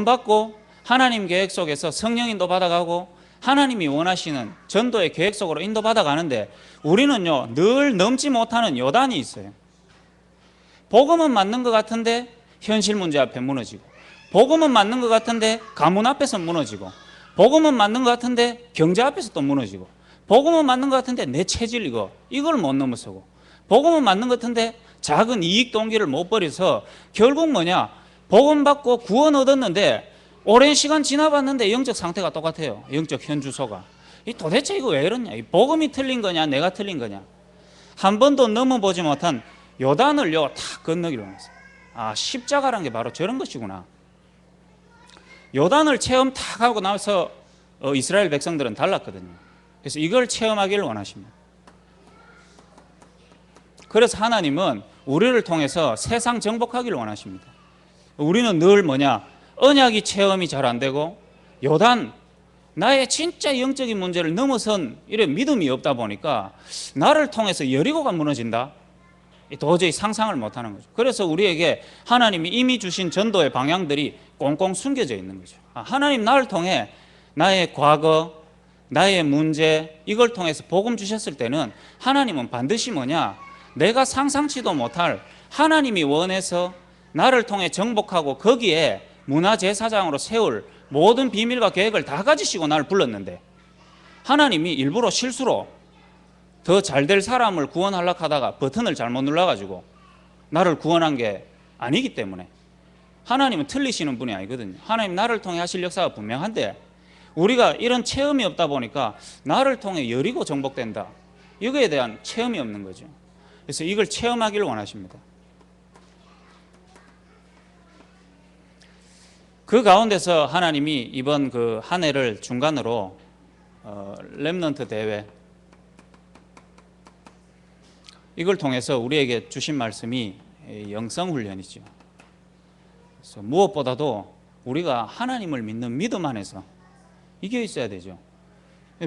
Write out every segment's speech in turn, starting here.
받고 하나님 계획 속에서 성령 인도 받아가고 하나님이 원하시는 전도의 계획 속으로 인도 받아가는데 우리는요 늘 넘지 못하는 요단이 있어요. 복음은 맞는 것 같은데 현실 문제 앞에 무너지고, 복음은 맞는 것 같은데 가문 앞에서 무너지고, 복음은 맞는 것 같은데 경제 앞에서 또 무너지고, 복음은 맞는 것 같은데 내 체질 이걸 못 넘어서고, 복음은 맞는 것 같은데 작은 이익 동기를 못 버려서 결국 뭐냐, 복음 받고 구원 얻었는데 오랜 시간 지나봤는데 영적 상태가 똑같아요. 영적 현주소가. 도대체 이거 왜 이러냐, 이 복음이 틀린 거냐 내가 틀린 거냐. 한 번도 넘어보지 못한 요단을요 다 건너기로 했어요. 아, 십자가라는 게 바로 저런 것이구나. 요단을 체험 다 하고 나서 이스라엘 백성들은 달랐거든요. 그래서 이걸 체험하기를 원하십니다. 그래서 하나님은 우리를 통해서 세상 정복하기를 원하십니다. 우리는 늘 뭐냐, 언약이 체험이 잘 안 되고 요단, 나의 진짜 영적인 문제를 넘어선 이런 믿음이 없다 보니까 나를 통해서 여리고가 무너진다, 도저히 상상을 못하는 거죠. 그래서 우리에게 하나님이 이미 주신 전도의 방향들이 꽁꽁 숨겨져 있는 거죠. 하나님 나를 통해 나의 과거, 나의 문제, 이걸 통해서 복음 주셨을 때는 하나님은 반드시 뭐냐, 내가 상상치도 못할 하나님이 원해서 나를 통해 정복하고 거기에 문화제사장으로 세울 모든 비밀과 계획을 다 가지시고 나를 불렀는데, 하나님이 일부러 실수로 더 잘 될 사람을 구원하려고 하다가 버튼을 잘못 눌러가지고 나를 구원한 게 아니기 때문에 하나님은 틀리시는 분이 아니거든요. 하나님 나를 통해 하실 역사가 분명한데 우리가 이런 체험이 없다 보니까 나를 통해 여리고 정복된다, 이거에 대한 체험이 없는 거죠. 그래서 이걸 체험하기를 원하십니다. 그 가운데서 하나님이 이번 그 한 해를 중간으로 렘넌트 대회, 이걸 통해서 우리에게 주신 말씀이 영성훈련이죠. 그래서 무엇보다도 우리가 하나님을 믿는 믿음 안에서 이겨 있어야 되죠.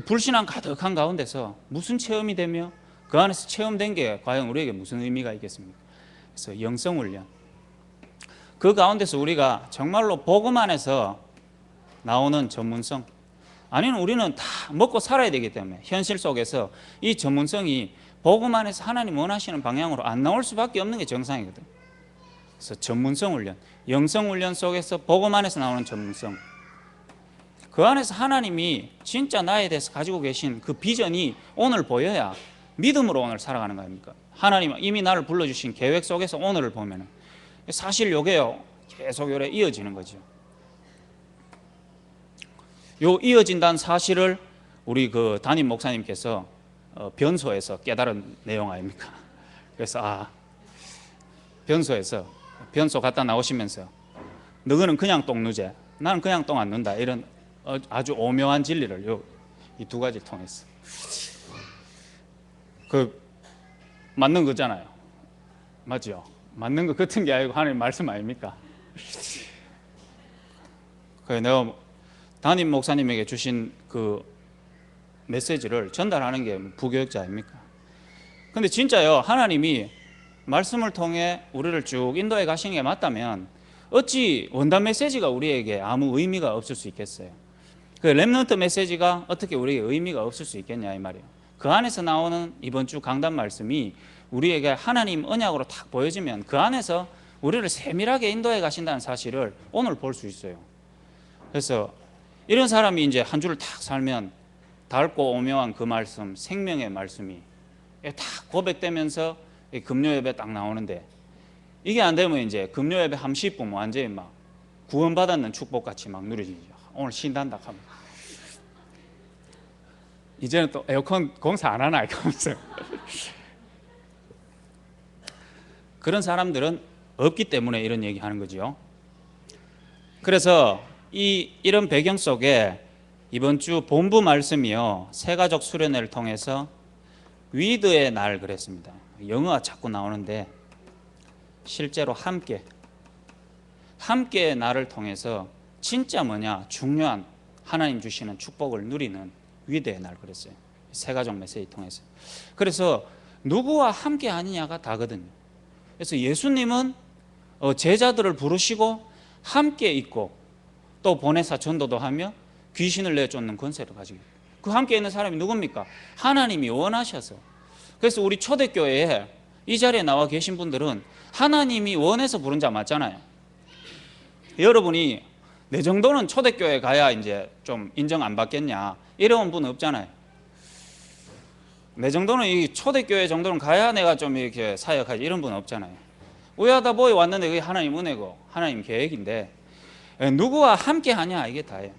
불신앙 가득한 가운데서 무슨 체험이 되며 그 안에서 체험된 게 과연 우리에게 무슨 의미가 있겠습니까? 그래서 영성훈련, 그 가운데서 우리가 정말로 복음 안에서 나오는 전문성, 아니면 우리는 다 먹고 살아야 되기 때문에 현실 속에서 이 전문성이 복음 안에서 하나님 원하시는 방향으로 안 나올 수밖에 없는 게 정상이거든. 그래서 전문성 훈련, 영성 훈련 속에서 복음 안에서 나오는 전문성, 그 안에서 하나님이 진짜 나에 대해서 가지고 계신 그 비전이 오늘 보여야 믿음으로 오늘 살아가는 거 아닙니까? 하나님 이미 나를 불러주신 계획 속에서 오늘을 보면은 사실 요게요 계속 요래 이어지는 거죠. 요 이어진다는 사실을 우리 그 담임 목사님께서 변소에서 깨달은 내용 아닙니까? 그래서 변소 갔다 나오시면서 너희는 그냥 똥 누재, 나는 그냥 똥 안 눈다, 이런 아주 오묘한 진리를 이 두 가지를 통해서 그 맞는 거잖아요. 맞죠? 맞는 것 같은 게 아니고 하나님 말씀 아닙니까? 내가 담임 목사님에게 주신 그 메시지를 전달하는 게 부교육자 아닙니까? 근데 진짜요, 하나님이 말씀을 통해 우리를 쭉 인도해 가시는 게 맞다면 어찌 원단 메시지가 우리에게 아무 의미가 없을 수 있겠어요? 그 렘넌트 메시지가 어떻게 우리에게 의미가 없을 수 있겠냐 이 말이에요. 그 안에서 나오는 이번 주 강단 말씀이 우리에게 하나님 언약으로 딱 보여지면 그 안에서 우리를 세밀하게 인도해 가신다는 사실을 오늘 볼 수 있어요. 그래서 이런 사람이 이제 한 주를 딱 살면 달고 오묘한 그 말씀, 생명의 말씀이 딱 고백되면서 금요 예배 딱 나오는데, 이게 안 되면 이제 금요 예배 한 10분 완전히 막 구원받았는 축복같이 막 누려지죠. 오늘 신단다 하면 이제는 또 에어컨 공사 안 하나 이러면서 그런 사람들은 없기 때문에 이런 얘기 하는 거죠. 그래서 이런 배경 속에 이번 주 본부 말씀이요, 새가족 수련회를 통해서 위드의 날 그랬습니다. 영어가 자꾸 나오는데 실제로 함께의 날을 통해서 진짜 뭐냐, 중요한 하나님 주시는 축복을 누리는 위대의 날 그랬어요. 새가족 메시지 통해서. 그래서 누구와 함께 하느냐가 다거든요. 그래서 예수님은 제자들을 부르시고 함께 있고 또 보내사 전도도 하며 귀신을 내쫓는 권세를 가지고 있다. 그 함께 있는 사람이 누굽니까? 하나님이 원하셔서. 그래서 우리 초대교회에 이 자리에 나와 계신 분들은 하나님이 원해서 부른 자 맞잖아요. 여러분이 내 정도는 초대교회 가야 이제 좀 인정 안 받겠냐 이런 분 없잖아요. 내 정도는 이 초대교회 정도는 가야 내가 좀 이렇게 사역하지 이런 분 없잖아요. 우야다 보이 왔는데 그게 하나님 은혜고 하나님 계획인데 누구와 함께 하냐 이게 다예요.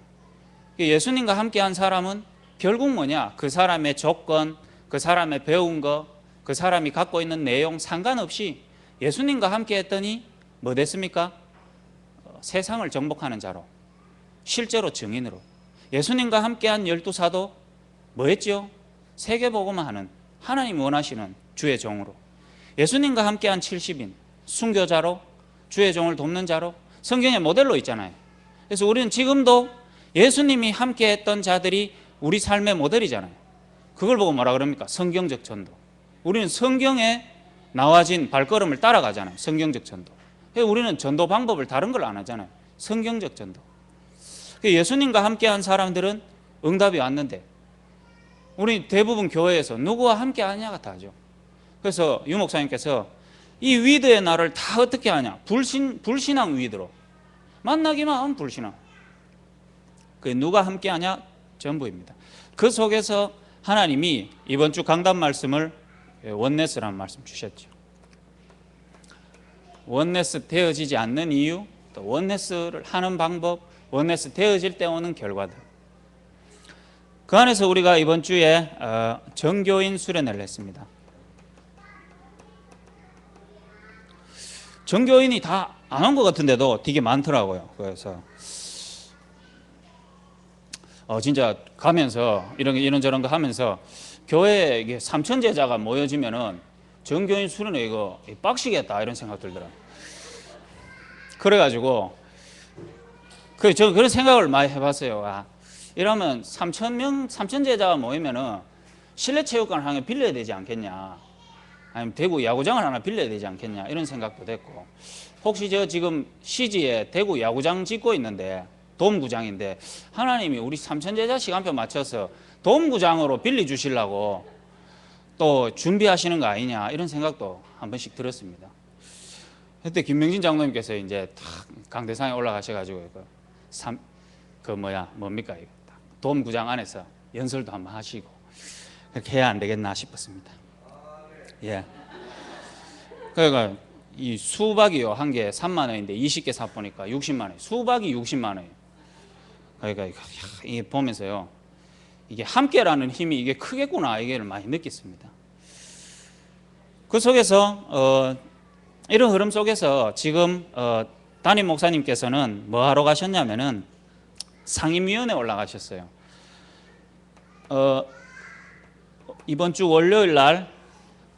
예수님과 함께 한 사람은 결국 뭐냐? 그 사람의 조건, 그 사람의 배운 거, 그 사람이 갖고 있는 내용 상관없이 예수님과 함께 했더니 뭐 됐습니까? 세상을 정복하는 자로, 실제로 증인으로. 예수님과 함께한 12사도 뭐 했죠? 세계복음을 하는 하나님 원하시는 주의 종으로. 예수님과 함께한 70인 순교자로, 주의 종을 돕는 자로 성경의 모델로 있잖아요. 그래서 우리는 지금도 예수님이 함께했던 자들이 우리 삶의 모델이잖아요. 그걸 보고 뭐라 그럽니까? 성경적 전도. 우리는 성경에 나와진 발걸음을 따라가잖아요. 성경적 전도. 우리는 전도 방법을 다른 걸 안 하잖아요. 성경적 전도. 예수님과 함께한 사람들은 응답이 왔는데 우리 대부분 교회에서 누구와 함께 하냐가 다죠. 그래서 유 목사님께서 이 위드의 날을 다 어떻게 하냐? 불신앙 위드로 만나기만 하면 불신앙. 그 누가 함께 하냐? 전부입니다. 그 속에서 하나님이 이번 주 강단 말씀을 원네스라는 말씀 주셨죠. 원네스 되어지지 않는 이유, 또 원네스를 하는 방법, 원네스 되어질 때 오는 결과들. 그 안에서 우리가 이번 주에 정교인 수련회를 했습니다. 정교인이 다 안 온 것 같은데도 되게 많더라고요. 그래서 진짜 가면서 이런저런 거 하면서 교회에 이게 3천 제자가 모여지면은 정교인 수련회 이거 빡시겠다 이런 생각 들더라고요. 그래가지고 저 그런 생각을 많이 해봤어요. 이러면 3천 제자가 모이면은 실내 체육관을 하나 빌려야 되지 않겠냐, 아니면 대구 야구장을 하나 빌려야 되지 않겠냐 이런 생각도 됐고, 혹시 저 지금 시지에 대구 야구장 짓고 있는데 돔구장인데 하나님이 우리 3천 제자 시간표 맞춰서 돔구장으로 빌려주시려고 또 준비하시는 거 아니냐 이런 생각도 한 번씩 들었습니다. 그때 김명진 장로님께서 이제 탁 강대상에 올라가셔가지고 뭡니까 이거 돔구장 안에서 연설도 한번 하시고 그렇게 해야 안 되겠나 싶었습니다. 예. 그러니까 이 수박이요 한 개 3만 원인데 20개 사 보니까 60만 원. 수박이 60만 원. 그러니까 이게 보면서요, 이게 함께라는 힘이 이게 크겠구나 이게를 많이 느꼈습니다. 그 속에서 이런 흐름 속에서 지금 담임 목사님께서는 뭐 하러 가셨냐면은 상임위원회 올라가셨어요. 이번 주 월요일 날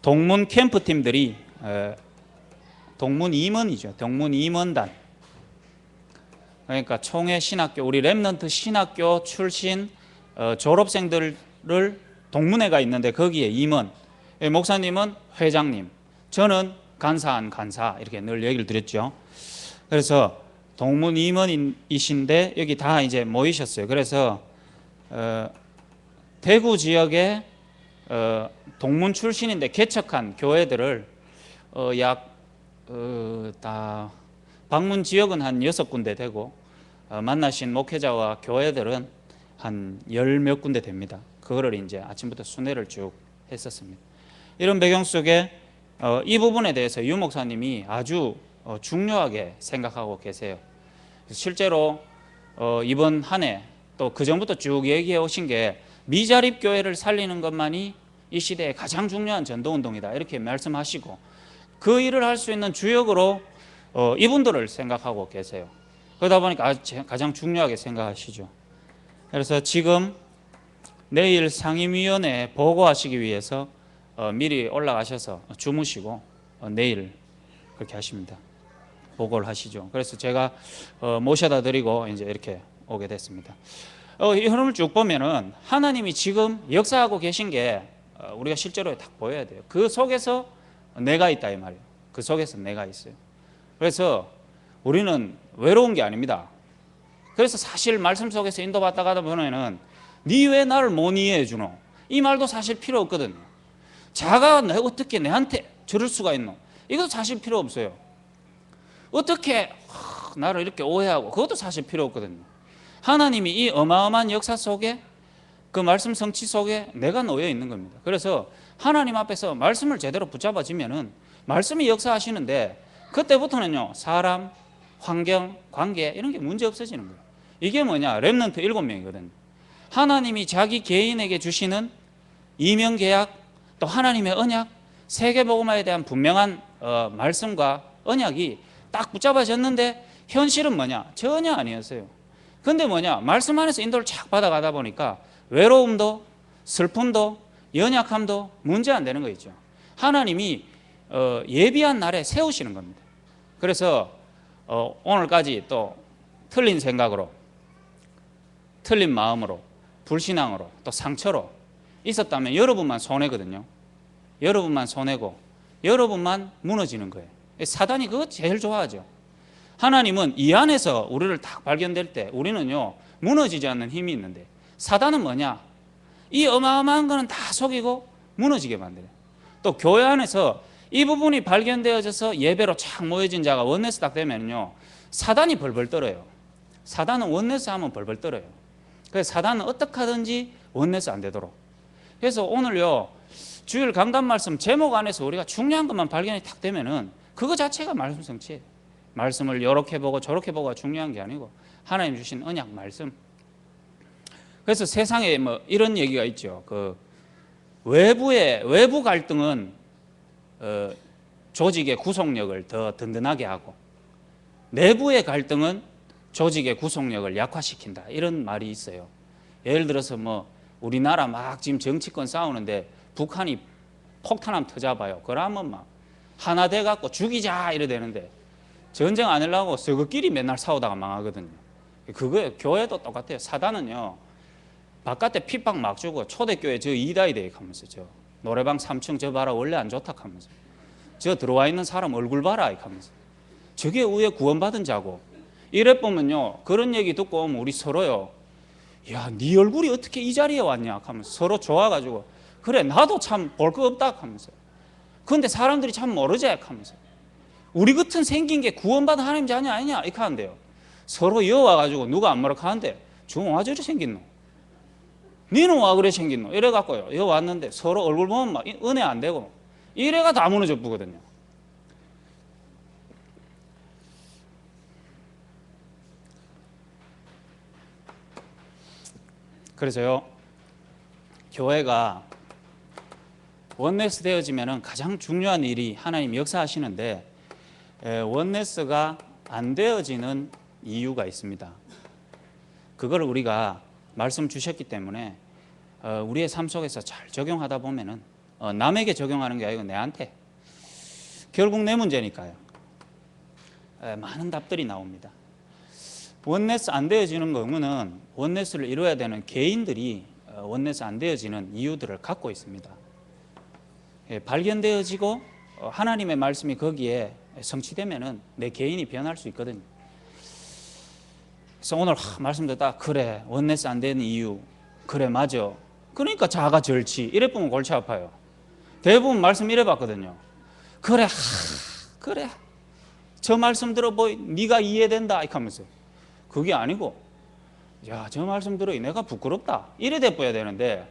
동문 캠프 팀들이 동문 임원이죠. 동문 임원단. 그러니까 총회 신학교, 우리 렘넌트 신학교 출신 졸업생들을 동문회가 있는데 거기에 임원, 목사님은 회장님, 저는 간사한 간사 이렇게 늘 얘기를 드렸죠. 그래서 동문 임원이신데 여기 다 이제 모이셨어요. 그래서 대구 지역에 동문 출신인데 개척한 교회들을 다 방문 지역은 한 6군데 되고 만나신 목회자와 교회들은 한 10몇 군데 됩니다. 그거를 이제 아침부터 순회를 쭉 했었습니다. 이런 배경 속에 이 부분에 대해서 유 목사님이 아주 중요하게 생각하고 계세요. 실제로 이번 한 해 또 그 전부터 쭉 얘기해 오신 게 미자립 교회를 살리는 것만이 이 시대의 가장 중요한 전도운동이다 이렇게 말씀하시고, 그 일을 할 수 있는 주역으로 이분들을 생각하고 계세요. 그러다 보니까 가장 중요하게 생각하시죠. 그래서 지금 내일 상임위원회에 보고하시기 위해서 미리 올라가셔서 주무시고 내일 그렇게 하십니다. 보고를 하시죠. 그래서 제가 모셔다 드리고 이제 이렇게 오게 됐습니다. 이 흐름을 쭉 보면은 하나님이 지금 역사하고 계신 게 우리가 실제로 딱 보여야 돼요. 그 속에서 내가 있다 이 말이에요. 그 속에서 내가 있어요. 그래서 우리는 외로운 게 아닙니다. 그래서 사실 말씀 속에서 인도받다 가다 보면은 니 왜 나를 못 이해해 주노? 이 말도 사실 필요 없거든요. 자가 내가 어떻게 내한테 저럴 수가 있노? 이것도 사실 필요 없어요. 어떻게 나를 이렇게 오해하고, 그것도 사실 필요 없거든요. 하나님이 이 어마어마한 역사 속에, 그 말씀 성취 속에 내가 놓여 있는 겁니다. 그래서 하나님 앞에서 말씀을 제대로 붙잡아지면은 말씀이 역사하시는데, 그때부터는요 사람, 환경, 관계 이런 게 문제 없어지는 거예요. 이게 뭐냐? 렘넌트 7명이거든요. 하나님이 자기 개인에게 주시는 이명계약, 또 하나님의 언약, 세계복음화에 대한 분명한 말씀과 언약이 딱 붙잡아졌는데, 현실은 뭐냐? 전혀 아니었어요. 근데 뭐냐? 말씀 안에서 인도를 착 받아가다 보니까 외로움도 슬픔도 연약함도 문제 안 되는 거 있죠. 하나님이 예비한 날에 세우시는 겁니다. 그래서 오늘까지 또 틀린 생각으로, 틀린 마음으로, 불신앙으로, 또 상처로 있었다면 여러분만 손해거든요. 여러분만 손해고 여러분만 무너지는 거예요. 사단이 그거 제일 좋아하죠. 하나님은 이 안에서 우리를 딱 발견될 때 우리는요 무너지지 않는 힘이 있는데, 사단은 뭐냐? 이 어마어마한 거는 다 속이고 무너지게 만들어요. 또 교회 안에서 이 부분이 발견되어져서 예배로 착 모여진 자가 원네스 딱 되면요 사단이 벌벌 떨어요. 사단은 원네스 하면 벌벌 떨어요. 그래서 사단은 어떻게 하든지 원네스 안 되도록. 그래서 오늘요 주일 강단 말씀 제목 안에서 우리가 중요한 것만 발견이 딱 되면은 그거 자체가 말씀 성취예요. 말씀을 이렇게 보고 저렇게 보고가 중요한 게 아니고 하나님 주신 언약 말씀. 그래서 세상에 뭐 이런 얘기가 있죠. 그 외부 갈등은 조직의 구속력을 더 든든하게 하고, 내부의 갈등은 조직의 구속력을 약화시킨다, 이런 말이 있어요. 예를 들어서 뭐 우리나라 막 지금 정치권 싸우는데 북한이 폭탄 한번 터져봐요. 그러면 막 하나 돼 갖고 죽이자 이래 되는데, 전쟁 안 하려고 서그끼리 맨날 싸우다가 망하거든요. 그거예요. 교회도 똑같아요. 사단은요 바깥에 핍박 막 주고, 초대교회 저 이다이대 하면서 저 노래방 3층 저 봐라 원래 안 좋다 하면서, 저 들어와 있는 사람 얼굴 봐라 하면서, 저게 위에 구원받은 자고. 이래 보면요 그런 얘기 듣고 오면 우리 서로요, 야, 네 얼굴이 어떻게 이 자리에 왔냐 하면서 서로 좋아가지고, 그래 나도 참 볼 거 없다 하면서, 근데 사람들이 참 모르지 하면서, 우리 같은 생긴 게 구원받은 하나님 자녀 아니냐 이렇게 하는데요, 서로 이어와가지고 누가 안 뭐라 하는데, 저 와 저리 생긴노, 니는 와 그래 생긴노 이래갖고요 이어 왔는데 서로 얼굴 보면 막 은혜 안 되고 이래가 다 무너져 보거든요. 그래서요 교회가 원네스 되어지면 가장 중요한 일이 하나님 역사하시는데, 원네스가 안 되어지는 이유가 있습니다. 그걸 우리가 말씀 주셨기 때문에 우리의 삶 속에서 잘 적용하다 보면은 남에게 적용하는 게 아니고 내한테, 결국 내 문제니까요. 많은 답들이 나옵니다. 원네스 안 되어지는 경우는 원네스를 이루어야 되는 개인들이 원네스 안 되어지는 이유들을 갖고 있습니다. 발견되어지고 하나님의 말씀이 거기에 성취되면은 내 개인이 변할 수 있거든요. 그래서 오늘 말씀 듣다 그래 원네스 안 되는 이유, 그래 맞아, 그러니까 자아가 절치 이래 보면 골치 아파요. 대부분 말씀 이래 봤거든요. 그래 그래 저 말씀 들어보이 네가 이해된다 이렇게 하면서, 그게 아니고 야 저 말씀 들어이 내가 부끄럽다 이래 돼봐야 되는데,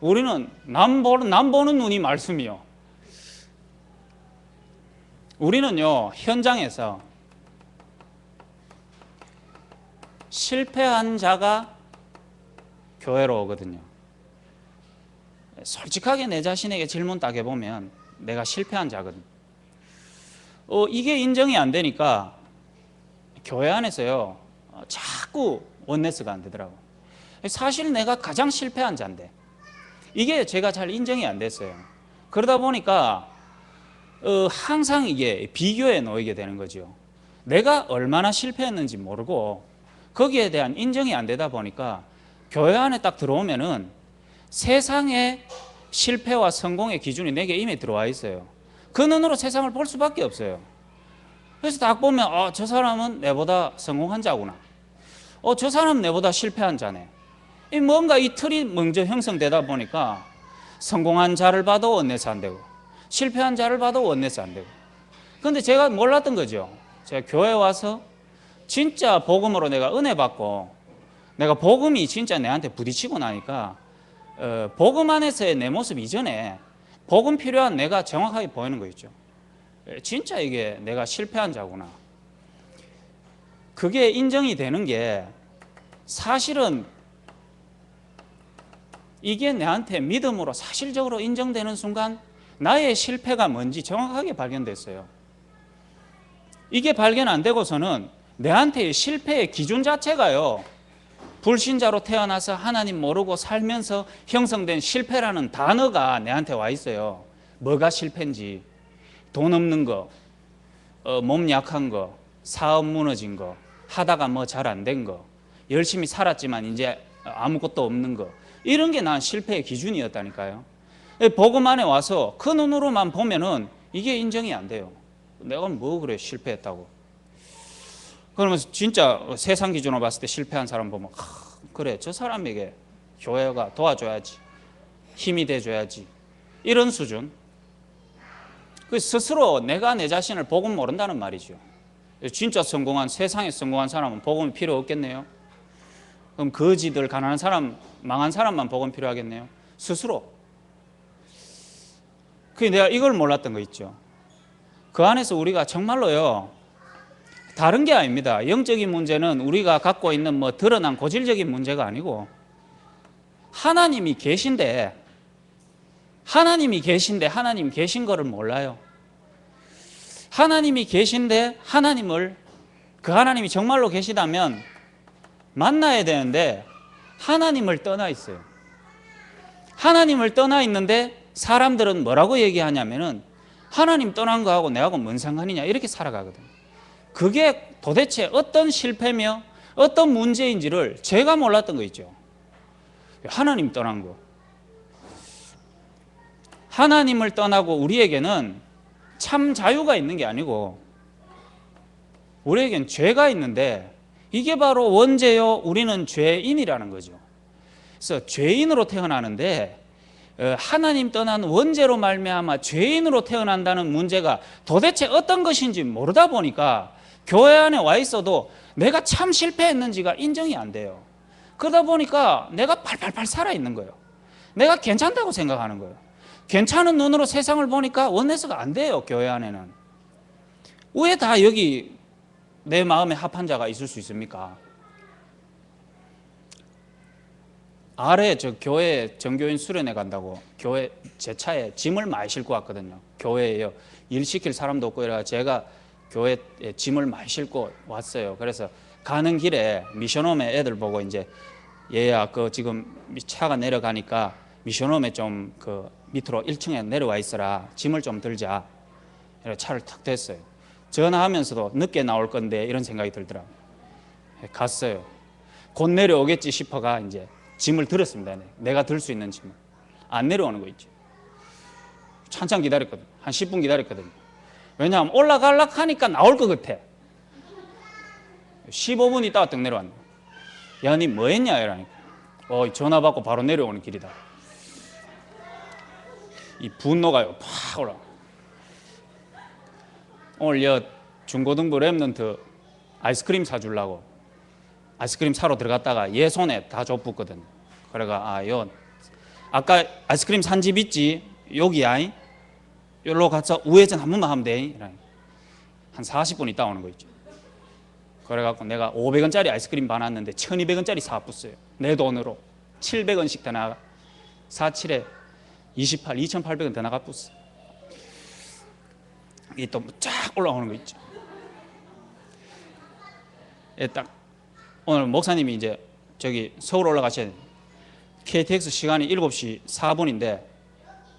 우리는 남 보는 눈이 말씀이요. 우리는요 현장에서 실패한 자가 교회로 오거든요. 솔직하게 내 자신에게 질문 딱 해보면 내가 실패한 자거든. 이게 인정이 안 되니까 교회 안에서요 자꾸 원네스가 안 되더라고. 사실 내가 가장 실패한 자인데 이게 제가 잘 인정이 안 됐어요. 그러다 보니까 항상 이게 비교에 놓이게 되는 거죠. 내가 얼마나 실패했는지 모르고 거기에 대한 인정이 안 되다 보니까 교회 안에 딱 들어오면은 세상의 실패와 성공의 기준이 내게 이미 들어와 있어요. 그 눈으로 세상을 볼 수밖에 없어요. 그래서 딱 보면 저 사람은 내보다 성공한 자구나, 저 사람 내보다 실패한 자네. 뭔가 이 틀이 먼저 형성되다 보니까 성공한 자를 봐도 원내스 안 되고 실패한 자를 봐도 원내스 안 되고. 그런데 제가 몰랐던 거죠. 제가 교회 와서 진짜 복음으로 내가 은혜 받고 내가 복음이 진짜 내한테 부딪히고 나니까 복음 안에서의 내 모습 이전에 복음 필요한 내가 정확하게 보이는 거 있죠. 진짜 이게 내가 실패한 자구나. 그게 인정이 되는 게 사실은 이게 내한테 믿음으로 사실적으로 인정되는 순간 나의 실패가 뭔지 정확하게 발견됐어요. 이게 발견 안 되고서는 내한테의 실패의 기준 자체가요, 불신자로 태어나서 하나님 모르고 살면서 형성된 실패라는 단어가 내한테 와 있어요. 뭐가 실패인지, 돈 없는 거, 몸 약한 거, 사업 무너진 거, 하다가 뭐 잘 안 된 거, 열심히 살았지만 이제 아무것도 없는 거, 이런 게 난 실패의 기준이었다니까요. 복음 안에 와서 그 눈으로만 보면은 이게 인정이 안 돼요. 내가 뭐 그래 실패했다고. 그러면서 진짜 세상 기준으로 봤을 때 실패한 사람 보면 그래 저 사람에게 교회가 도와줘야지, 힘이 돼줘야지, 이런 수준. 그 스스로 내가 내 자신을 복음 모른다는 말이죠. 진짜 성공한, 세상에 성공한 사람은 복음이 필요 없겠네요. 그럼 거지들, 가난한 사람, 망한 사람만 복음 필요하겠네요. 스스로. 그 내가 이걸 몰랐던 거 있죠. 그 안에서 우리가 정말로요, 다른 게 아닙니다. 영적인 문제는 우리가 갖고 있는 뭐 드러난 고질적인 문제가 아니고 하나님이 계신데 하나님 계신 거를 몰라요. 하나님이 계신데 그 하나님이 정말로 계시다면 만나야 되는데 하나님을 떠나 있어요. 하나님을 떠나 있는데 사람들은 뭐라고 얘기하냐면은 하나님 떠난 거하고 내하고 뭔 상관이냐, 이렇게 살아가거든요. 그게 도대체 어떤 실패며 어떤 문제인지를 제가 몰랐던 거 있죠. 하나님 떠난 거. 하나님을 떠나고 우리에게는 참 자유가 있는 게 아니고 우리에겐 죄가 있는데 이게 바로 원죄요, 우리는 죄인이라는 거죠. 그래서 죄인으로 태어나는데 하나님 떠난 원죄로 말미암아 죄인으로 태어난다는 문제가 도대체 어떤 것인지 모르다 보니까 교회 안에 와 있어도 내가 참 실패했는지가 인정이 안 돼요. 그러다 보니까 내가 팔팔팔 살아있는 거예요. 내가 괜찮다고 생각하는 거예요. 괜찮은 눈으로 세상을 보니까 원내스가 안 돼요. 교회 안에는. 왜 다 여기 내 마음에 합한 자가 있을 수 있습니까? 아래 저 교회 정교인 수련회 간다고 교회 제 차에 짐을 많이 싣고 왔거든요. 교회에요. 일 시킬 사람도 없고 이래가 제가 교회에 짐을 많이 싣고 왔어요. 그래서 가는 길에 미션홈에 애들 보고 이제 얘야 그 지금 차가 내려가니까 미션홈에 좀 그 밑으로 1층에 내려와 있어라. 짐을 좀 들자. 그래서 차를 탁 댔어요. 전화하면서도 늦게 나올 건데 이런 생각이 들더라고요. 갔어요. 곧 내려오겠지 싶어가 이제 짐을 들었습니다. 내가 들 수 있는 짐을. 안 내려오는 거 있죠. 한참 기다렸거든요. 한 10분 기다렸거든요. 왜냐하면 올라가려고 하니까 나올 것 같아. 15분 있다가 딱 내려왔네. 야, 니 뭐 했냐? 이러니까. 전화 받고 바로 내려오는 길이다. 이 분노가요, 팍 올라와. 오늘 중고등부 랩런트 아이스크림 사주려고 아이스크림 사러 들어갔다가 얘 손에 다 줬붙거든. 그래가 아까 아이스크림 산 집 있지? 여기야. 여기로 가서 우회전 한 번만 하면 돼. 한 40분 있다 오는 거 있죠. 그래갖고 내가 500원짜리 아이스크림 받았는데 1200원짜리 사붙어요. 내 돈으로 700원씩 더 나가. 47에 28, 2800원 더 나가 붙어. 이게 또 쫙 올라오는 거 있죠. 딱 오늘 목사님이 이제 저기 서울 올라가셔야 돼요. KTX 시간이 7시 4분인데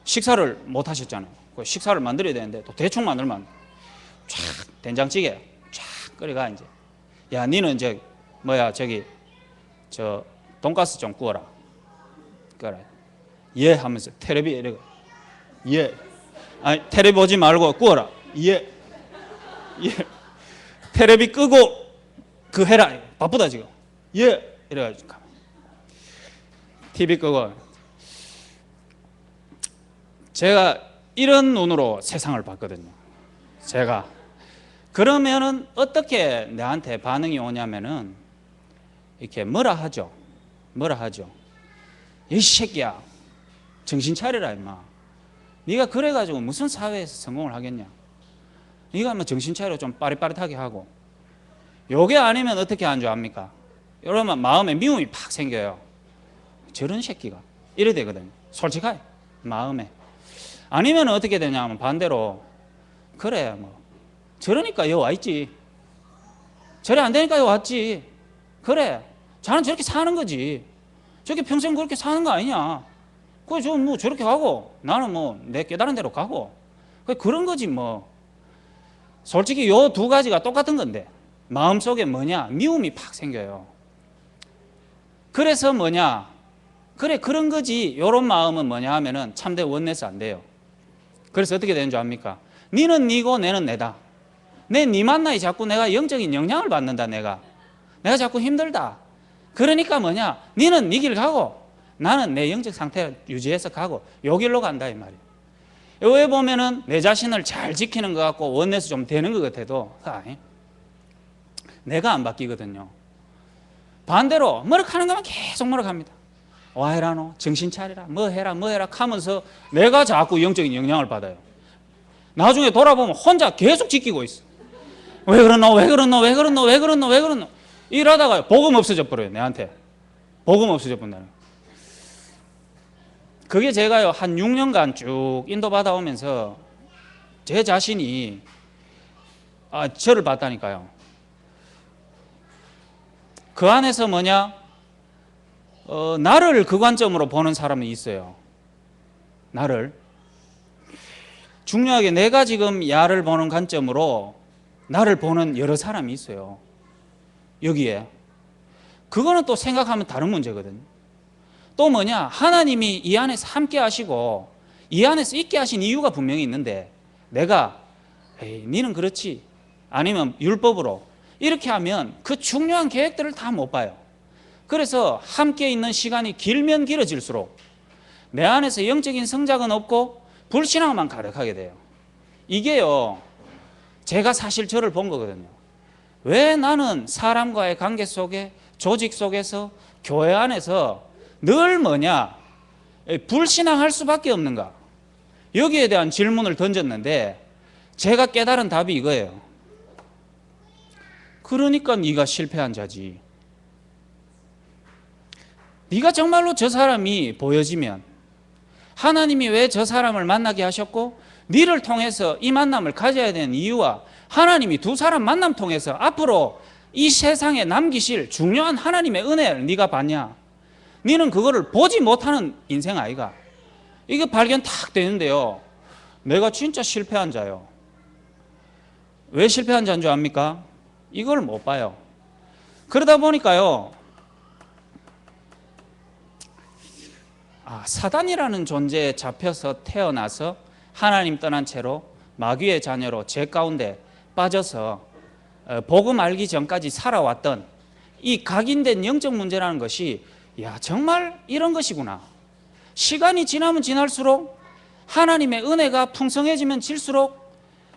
식사를 못 하셨잖아요. 식사를 만들어야 되는데 또 대충 만들면 쫙 된장찌개 쫙 끓여가 이제 야 니는 이제 저 돈가스 좀 구워라. 그래. 예 하면서 텔레비 이러고 예. 아니 텔레비 보지 말고 구워라. 예. 예. 텔레비 끄고 그 해라. 바쁘다 지금. 예 이래가지고 TV 끄고 제가 이런 눈으로 세상을 봤거든요. 제가 그러면은 어떻게 내한테 반응이 오냐면은 이렇게 뭐라 하죠. 이 새끼야 정신 차리라 임마. 네가 그래가지고 무슨 사회에서 성공을 하겠냐. 네가 뭐 정신 차려 좀 빠릿빠릿하게 하고. 요게 아니면 어떻게 하는 줄 압니까? 이러면 마음에 미움이 팍 생겨요. 저런 새끼가 이래 되거든요. 솔직하게 마음에. 아니면 어떻게 되냐면 반대로 그래 뭐 저러니까 여 와있지. 저래 안 되니까 여 왔지. 그래 자는 저렇게 사는 거지. 저렇게 평생 그렇게 사는 거 아니냐. 그래 저 뭐 저렇게 가고 나는 뭐 내 깨달은 대로 가고 그런 거지 뭐. 솔직히 요 두 가지가 똑같은 건데 마음속에 뭐냐 미움이 팍 생겨요. 그래서 뭐냐 그래 그런 거지. 요런 마음은 뭐냐 하면은 참된 원내스 안 돼요. 그래서 어떻게 되는 줄 압니까? 니는 니고 내는 내다. 니 만나이 자꾸 내가 영적인 영향을 받는다. 내가 자꾸 힘들다. 그러니까 뭐냐 니는 니 길 가고 나는 내 영적 상태 유지해서 가고 요 길로 간다 이 말이에요. 왜 보면은 내 자신을 잘 지키는 것 같고 원내에서 좀 되는 것 같아도 내가 안 바뀌거든요. 반대로 머럭하는 것만 계속 머럭합니다. 와 해라노 정신 차리라 뭐 해라 하면서 내가 자꾸 영적인 영향을 받아요. 나중에 돌아보면 혼자 계속 지키고 있어. 왜 그러노 이러다가 복음 없어져 버려요. 내한테 복음 없어져 버린다는. 그게 제가요 한 6년간 쭉 인도받아 오면서 제 자신이 저를 봤다니까요. 그 안에서 뭐냐 나를 그 관점으로 보는 사람이 있어요. 나를 중요하게 내가 지금 야를 보는 관점으로 나를 보는 여러 사람이 있어요. 여기에 그거는 또 생각하면 다른 문제거든요. 또 뭐냐 하나님이 이 안에서 함께 하시고 이 안에서 있게 하신 이유가 분명히 있는데 내가 니는 그렇지 아니면 율법으로 이렇게 하면 그 중요한 계획들을 다 못 봐요. 그래서 함께 있는 시간이 길면 길어질수록 내 안에서 영적인 성장은 없고 불신앙만 가득하게 돼요. 이게요 제가 사실 저를 본 거거든요. 왜 나는 사람과의 관계 속에 조직 속에서 교회 안에서 늘 뭐냐 불신앙할 수밖에 없는가. 여기에 대한 질문을 던졌는데 제가 깨달은 답이 이거예요. 그러니까 네가 실패한 자지. 네가 정말로 저 사람이 보여지면 하나님이 왜 저 사람을 만나게 하셨고 네를 통해서 이 만남을 가져야 되는 이유와 하나님이 두 사람 만남 통해서 앞으로 이 세상에 남기실 중요한 하나님의 은혜를 네가 봤냐. 네는 그거를 보지 못하는 인생 아이가. 이게 발견 탁 되는데요 내가 진짜 실패한 자요. 왜 실패한 자인 줄 압니까? 이걸 못 봐요. 그러다 보니까요 사단이라는 존재에 잡혀서 태어나서 하나님 떠난 채로 마귀의 자녀로 죄 가운데 빠져서 복음 알기 전까지 살아왔던 이 각인된 영적 문제라는 것이 정말 이런 것이구나. 시간이 지나면 지날수록 하나님의 은혜가 풍성해지면 질수록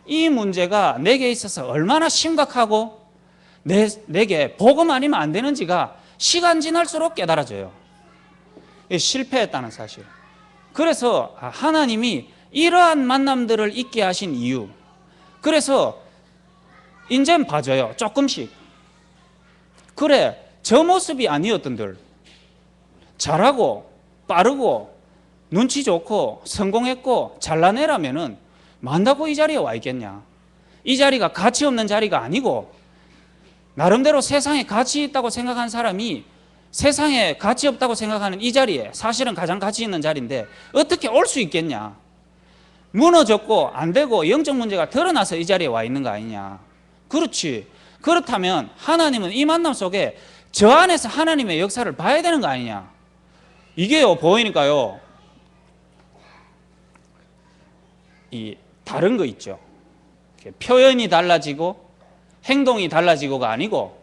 이 문제가 내게 있어서 얼마나 심각하고 내게 복음 아니면 안 되는지가 시간 지날수록 깨달아져요. 실패했다는 사실. 그래서 하나님이 이러한 만남들을 있게 하신 이유. 그래서 이젠 봐줘요. 조금씩. 그래 저 모습이 아니었던들 잘하고 빠르고 눈치 좋고 성공했고 잘난 애라면은 만다고 이 자리에 와 있겠냐. 이 자리가 가치 없는 자리가 아니고 나름대로 세상에 가치 있다고 생각한 사람이 세상에 가치 없다고 생각하는 이 자리에 사실은 가장 가치 있는 자리인데 어떻게 올 수 있겠냐. 무너졌고 안 되고 영적 문제가 드러나서 이 자리에 와 있는 거 아니냐. 그렇지. 그렇다면 하나님은 이 만남 속에 저 안에서 하나님의 역사를 봐야 되는 거 아니냐. 이게요 보이니까요 이 다른 거 있죠. 표현이 달라지고 행동이 달라지고가 아니고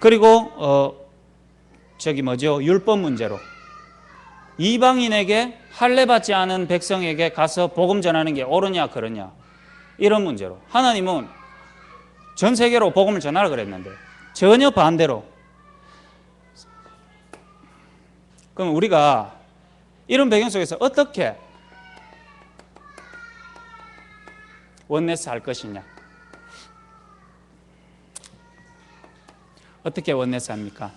그리고 율법 문제로 이방인에게 할례 받지 않은 백성에게 가서 복음 전하는 게 옳으냐 그러냐 이런 문제로 하나님은 전 세계로 복음을 전하라 그랬는데 전혀 반대로. 그럼 우리가 이런 배경 속에서 어떻게 원네스 할 것이냐? 어떻게 원네스 합니까?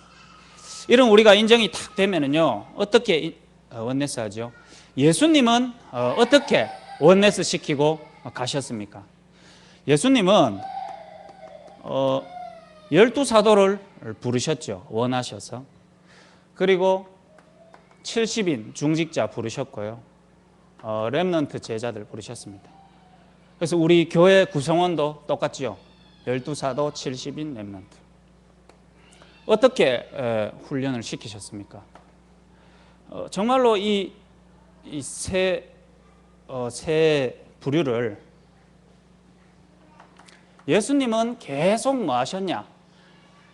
이런 우리가 인정이 탁 되면은요, 어떻게 원네스 하죠? 예수님은 어떻게 원네스 시키고 가셨습니까? 예수님은 12사도를 부르셨죠. 원하셔서. 그리고 70인 중직자 부르셨고요. 렘넌트 제자들 부르셨습니다. 그래서 우리 교회 구성원도 똑같죠. 12사도 70인 렘넌트. 어떻게 훈련을 시키셨습니까? 정말로 이 세 부류를 예수님은 계속 뭐 하셨냐?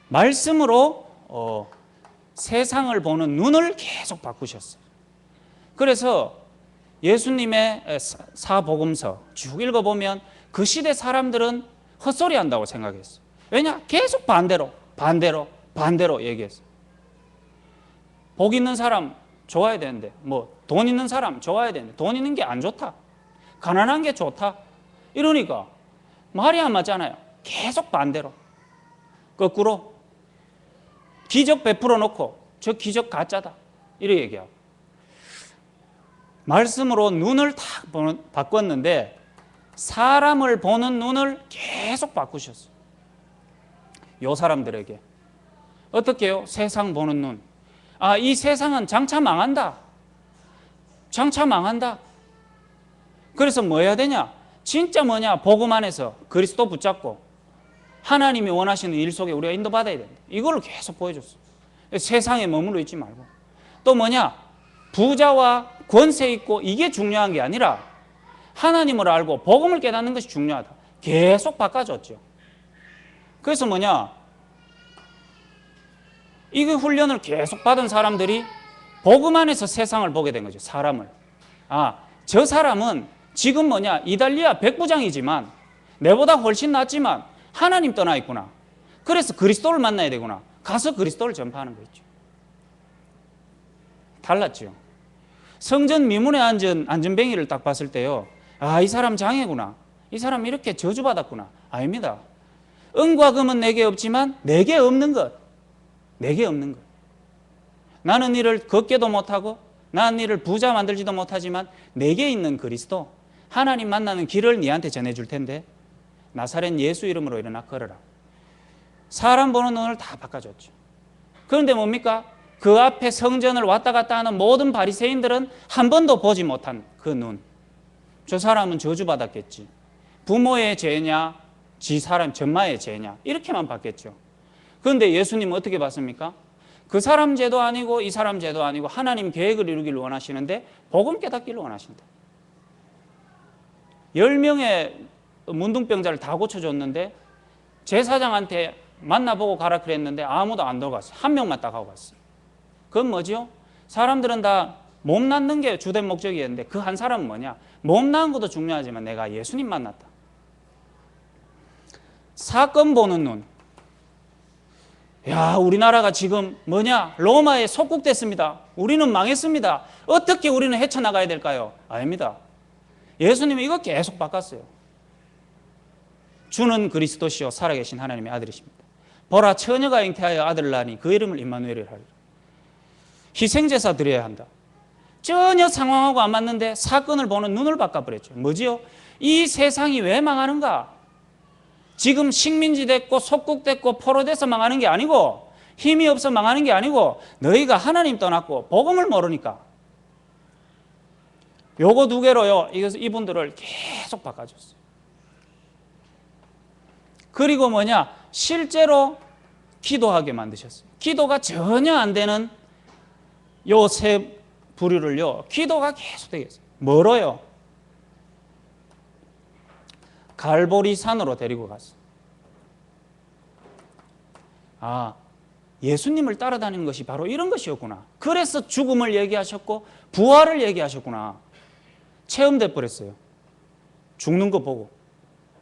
말씀으로 세상을 보는 눈을 계속 바꾸셨어요. 그래서 예수님의 사복음서 쭉 읽어보면 그 시대 사람들은 헛소리 한다고 생각했어요. 왜냐? 계속 반대로 얘기했어요. 복 있는 사람 좋아야 되는데, 돈 있는 사람 좋아야 되는데, 돈 있는 게 안 좋다. 가난한 게 좋다. 이러니까 말이 안 맞잖아요. 계속 반대로. 거꾸로 기적 베풀어 놓고 저 기적 가짜다. 이렇게 얘기하고. 말씀으로 눈을 탁 바꿨는데 사람을 보는 눈을 계속 바꾸셨어요. 요 사람들에게. 어떻게 해요? 세상 보는 눈. 이 세상은 장차 망한다. 장차 망한다. 그래서 뭐 해야 되냐? 진짜 뭐냐? 복음 안에서 그리스도 붙잡고 하나님이 원하시는 일 속에 우리가 인도받아야 된다. 이걸 계속 보여줬어요. 세상에 머물러 있지 말고. 또 뭐냐? 부자와 권세 있고 이게 중요한 게 아니라 하나님을 알고 복음을 깨닫는 것이 중요하다. 계속 바꿔줬죠. 그래서 뭐냐? 이 훈련을 계속 받은 사람들이 복음 안에서 세상을 보게 된 거죠. 사람을. 저 사람은 지금 뭐냐? 이달리아 백부장이지만 내보다 훨씬 낫지만 하나님 떠나 있구나. 그래서 그리스도를 만나야 되구나. 가서 그리스도를 전파하는 거 있죠. 달랐죠. 성전 미문에 앉은 안전뱅이를 딱 봤을 때요. 이 사람 장애구나. 이 사람 이렇게 저주받았구나. 아닙니다. 은과 금은 내게 없지만 내게 없는 것. 내게 없는 것. 나는 이를 걷게도 못하고 나는 이를 부자 만들지도 못하지만 내게 있는 그리스도 하나님 만나는 길을 네한테 전해줄 텐데 나사렛 예수 이름으로 일어나 걸어라. 사람 보는 눈을 다 바꿔줬죠. 그런데 뭡니까? 그 앞에 성전을 왔다 갔다 하는 모든 바리새인들은 한 번도 보지 못한 그 눈. 저 사람은 저주받았겠지. 부모의 죄냐 지 사람 전마의 죄냐 이렇게만 봤겠죠. 그런데 예수님은 어떻게 봤습니까? 그 사람 죄도 아니고 이 사람 죄도 아니고 하나님 계획을 이루기를 원하시는데 복음 깨닫기를 원하신다. 10명의 문둥병자를 다 고쳐줬는데 제사장한테 만나보고 가라 그랬는데 아무도 안 들어갔어요. 한 명만 딱 하고 갔어요. 그건 뭐죠? 사람들은 다 몸 낫는 게 주된 목적이었는데 그 한 사람은 뭐냐? 몸 나은 것도 중요하지만 내가 예수님 만났다. 사건 보는 눈. 우리나라가 지금 뭐냐? 로마에 속국됐습니다. 우리는 망했습니다. 어떻게 우리는 헤쳐나가야 될까요? 아닙니다. 예수님이 이거 계속 바꿨어요. 주는 그리스도시요 살아계신 하나님의 아들이십니다. 보라 처녀가 잉태하여 아들을 낳으니 그 이름을 임마누엘이라 하리라. 희생제사 드려야 한다. 전혀 상황하고 안 맞는데 사건을 보는 눈을 바꿔버렸죠. 뭐지요? 이 세상이 왜 망하는가? 지금 식민지 됐고 속국됐고 포로돼서 망하는 게 아니고 힘이 없어 망하는 게 아니고 너희가 하나님 떠났고 복음을 모르니까. 요거 두 개로요. 이분들을 계속 바꿔줬어요. 그리고 뭐냐? 실제로 기도하게 만드셨어요. 기도가 전혀 안 되는 요 세 부류를요. 기도가 계속 되겠어요. 멀어요. 갈보리 산으로 데리고 갔어요. 예수님을 따라다니는 것이 바로 이런 것이었구나. 그래서 죽음을 얘기하셨고 부활을 얘기하셨구나. 체험돼 버렸어요. 죽는 거 보고.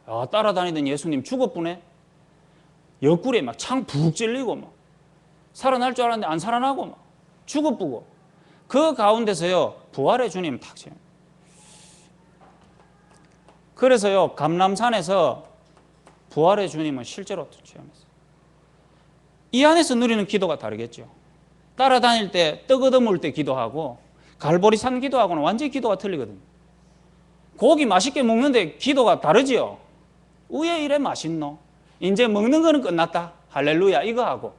아, 따라다니던 예수님 죽었구네. 옆구리에 막 창 푹 찔리고 막 살아날 줄 알았는데 안 살아나고 막 죽어쁘고 그 가운데서요 부활의 주님 탁 체험. 그래서요 감람산에서 부활의 주님은 실제로 체험했어요. 이 안에서 누리는 기도가 다르겠죠. 따라다닐 때 떡어듬을 때 기도하고 갈보리산 기도하고는 완전히 기도가 틀리거든요. 고기 맛있게 먹는데 기도가 다르지요. 왜 이래 맛있노? 이제 먹는 거는 끝났다. 할렐루야 이거 하고